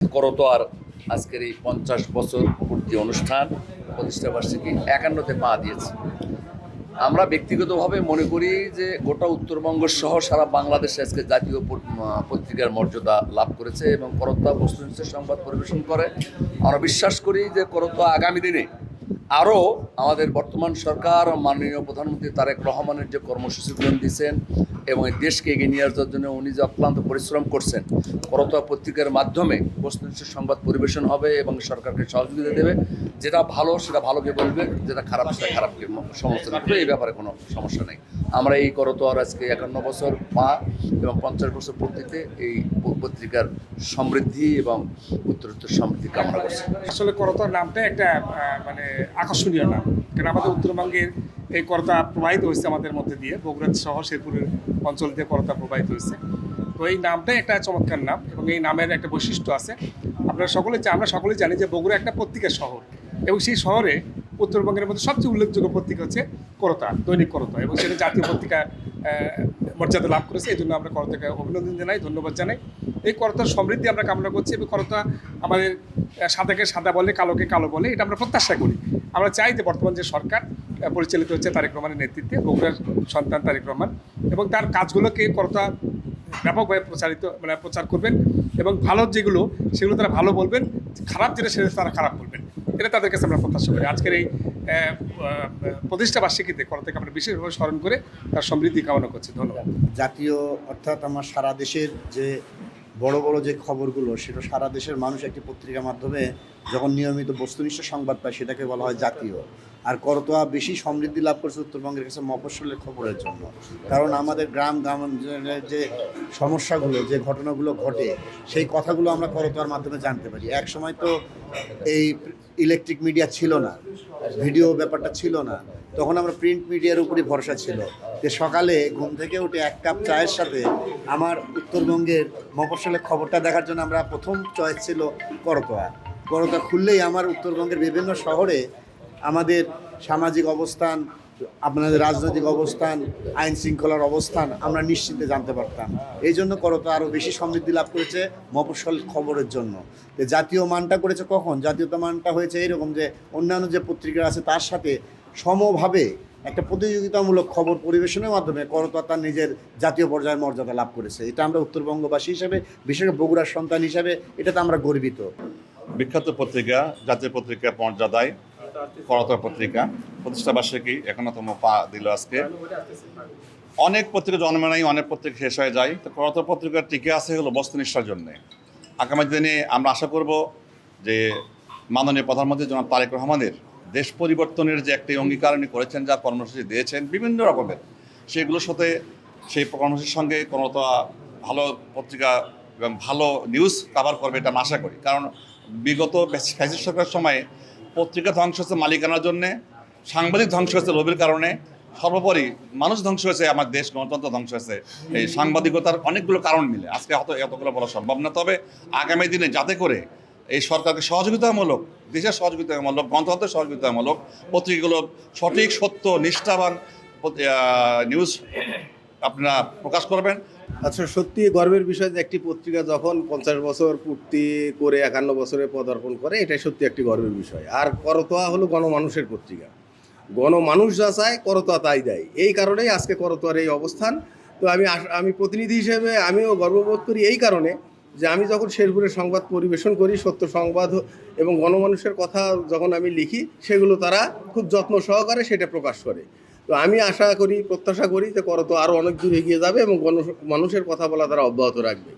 করতোয়ার আজকের এই 50 বছর পূর্তি অনুষ্ঠান প্রতিষ্ঠাবার্ষিকী 51তে পা দিয়েছে। আমরা ব্যক্তিগতভাবে মনে করি যে গোটা উত্তরবঙ্গ সহ সারা বাংলাদেশে আজকে জাতীয় পত্রিকার মর্যাদা লাভ করেছে এবং করতোয়া বস্তুনিষ্ঠ সংবাদ পরিবেশন করে। আমরা বিশ্বাস করি যে করতোয়া আগামী দিনে আরও আমাদের বর্তমান সরকার মাননীয় প্রধানমন্ত্রী তারেক রহমানের যে কর্মসূচিগুলো দিয়েছেন এবং এই দেশকে এগিয়ে নিয়ে যাওয়ার জন্য উনি যে অক্লান্ত পরিশ্রম করছেন, করতোয়া পত্রিকার মাধ্যমে বস্তুনিষ্ঠ সংবাদ পরিবেশন হবে এবং সরকারকে সহযোগিতা দেবে। যেটা ভালো সেটা ভালোকে বলবে, যেটা খারাপ সেটা খারাপকে সমালোচনা করবে। এই ব্যাপারে কোনো সমস্যা নেই। আমরা এই করতোয়ার আজকে 51 বছর পা এবং 50 বছর পূর্তিতে এই পত্রিকার সমৃদ্ধি এবং উত্তরোত্তর সমৃদ্ধি কামনা করছি। আসলে করতোয়ার নামটা একটা মানে আকর্ষণীয় নাম, কারণ আমাদের উত্তরবঙ্গের এই করতোয়া প্রবাহিত হয়েছে আমাদের মধ্যে দিয়ে, বগুড়া সহ শেরপুরের অঞ্চল দিয়ে করতোয়া প্রবাহিত হয়েছে। তো এই নামটাই একটা চমৎকার নাম এবং এই নামের একটা বৈশিষ্ট্য আছে। আমরা সকলে জানি যে বগুড়া একটা পত্রিকার শহর এবং সেই শহরে উত্তরবঙ্গের মধ্যে সবচেয়ে উল্লেখযোগ্য পত্রিকা হচ্ছে করতোয়া, দৈনিক করতোয়া, এবং সেটা জাতীয় পত্রিকা মর্যাদা লাভ করেছে। এই জন্য আমরা করতোয়াকে অভিনন্দন জানাই, ধন্যবাদ জানাই। এই করতোয়ার সমৃদ্ধি আমরা কামনা করছি এবং করতোয়া আমাদের সাদাকে সাদা বলে, কালোকে কালো বলে, এটা আমরা প্রত্যাশা করি। আমরা চাই যে বর্তমান যে সরকার পরিচালিত হচ্ছে তারেক রহমানের নেতৃত্বে, বগুড়ার সন্তান তারেক রহমান, এবং তার কাজগুলোকে করতোয়া ব্যাপকভাবে প্রচার করবেন এবং ভালো যেগুলো সেগুলো তারা ভালো বলবেন, খারাপ যেটা সেটা তারা খারাপ বলবেন। এটা তাদের কাছে আমরা প্রত্যাশা করি। আজকের এই প্রতিষ্ঠা বার্ষিকীতে করতোয়াকে আমরা বিশেষভাবে স্মরণ করে তার সমৃদ্ধি কামনা করছি। ধন্যবাদ। জাতীয় অর্থাৎ আমার সারা দেশের যে বড় বড় যে খবরগুলো, সেটা সারা দেশের মানুষ একটি পত্রিকার মাধ্যমে যখন নিয়মিত বস্তুনিষ্ঠ সংবাদ পায় সেটাকে বলা হয় জাতীয়। আর করতোয়া বেশি সমৃদ্ধি লাভ করেছে উত্তরবঙ্গের কাছে মফস্বলের খবরের জন্য, কারণ আমাদের গ্রাম অঞ্চলের যে সমস্যাগুলো, যে ঘটনাগুলো ঘটে, সেই কথাগুলো আমরা করতোয়ার মাধ্যমে জানতে পারি। এক সময় তো এই ইলেকট্রিক মিডিয়া ছিল না, ভিডিও ব্যাপারটা ছিল না, তখন আমরা প্রিন্ট মিডিয়ার উপরই ভরসা ছিল যে সকালে ঘুম থেকে উঠে এক কাপ চায়ের সাথে আমার উত্তরবঙ্গের মফস্বলের খবরটা দেখার জন্য আমরা প্রথম চয়েস ছিল করতোয়া। করতোয়া খুললেই আমার উত্তরবঙ্গের বিভিন্ন শহরে আমাদের সামাজিক অবস্থান, আপনাদের রাজনৈতিক অবস্থান, আইন শৃঙ্খলার অবস্থান আমরা নিশ্চিন্তে জানতে পারতাম। এই জন্য করতোয়া আরও বেশি সমৃদ্ধি লাভ করেছে মফস্বল খবরের জন্য। জাতীয় মানটা করেছে কখন? জাতীয়তা মানটা হয়েছে এইরকম যে অন্যান্য যে পত্রিকা আছে তার সাথে সমভাবে একটা প্রতিযোগিতামূলক খবর পরিবেশনের মাধ্যমে করতোয়া তার নিজের জাতীয় পর্যায়ের মর্যাদা লাভ করেছে। এটা আমরা উত্তরবঙ্গবাসী হিসেবে, বিশেষ করে বগুড়ার সন্তান হিসাবে এটাতে আমরা গর্বিত। বিখ্যাত পত্রিকা, জাতীয় পত্রিকা মর্যাদায় করতোয়া পত্রিকা প্রতিষ্ঠা বার্ষিকী 51তম পা দিল আজকে। অনেক পত্রিকা জন্মে নাই, অনেক পত্রিকা শেষ হয়ে যায়, তো করতোয়া পত্রিকা টিকে আছে হলো বস্তুনিষ্ঠার জন্যে। আগামী দিনে আমরা আশা করব যে মাননীয় প্রধানমন্ত্রী জনাব তারেক রহমানের দেশ পরিবর্তনের যে একটি অঙ্গীকার উনি করেছেন, যা কর্মসূচি দিয়েছেন বিভিন্ন রকমের, সেগুলোর সাথে সেই কর্মসূচির সঙ্গে করতোয়া ভালো পত্রিকা এবং ভালো নিউজ কভার করবে এটা আমি আশা করি। কারণ বিগত ফ্যাসিস্ট সরকারের সময়ে পত্রিকা ধ্বংস হচ্ছে মালিকানার জন্যে, সাংবাদিক ধ্বংস হচ্ছে লোভের কারণে, সর্বোপরি মানুষ ধ্বংস হয়েছে, আমার দেশ গণতন্ত্র ধ্বংস হয়েছে এই সাংবাদিকতার অনেকগুলো কারণ মিলে। আজকে হয়তো এতগুলো বলা সম্ভব না, তবে আগামী দিনে যাতে করে এই সরকারকে সহযোগিতামূলক, দেশের সহযোগিতামূলক, গণতন্ত্রের সহযোগিতামূলক পত্রিকাগুলো সঠিক, সত্য, নিষ্ঠাবান নিউজ আপনারা প্রকাশ করবেন। আচ্ছা, সত্যি গর্বের বিষয় যে একটি পত্রিকা যখন 50 বছর পূর্তি করে 51 বছরে পদার্পণ করে, এটাই সত্যি একটি গর্বের বিষয়। আর করতোয়া হলো গণমানুষের পত্রিকা, গণমানুষ যা চায় করতোয়া তাই দেয়। এই কারণেই আজকে করতোয়ার এই অবস্থান। তো আমি প্রতিনিধি হিসেবে আমিও গর্ববোধ করি এই কারণে যে আমি যখন শেরপুরের সংবাদ পরিবেশন করি, সত্য সংবাদ এবং গণমানুষের কথা যখন আমি লিখি, সেগুলো তারা খুব যত্ন সহকারে সেটা প্রকাশ করে। তো আমি আশা করি, প্রত্যাশা করি যে করতোয়া আরও অনেক দূর এগিয়ে যাবে এবং মানুষের কথা বলা তারা অব্যাহত রাখবে।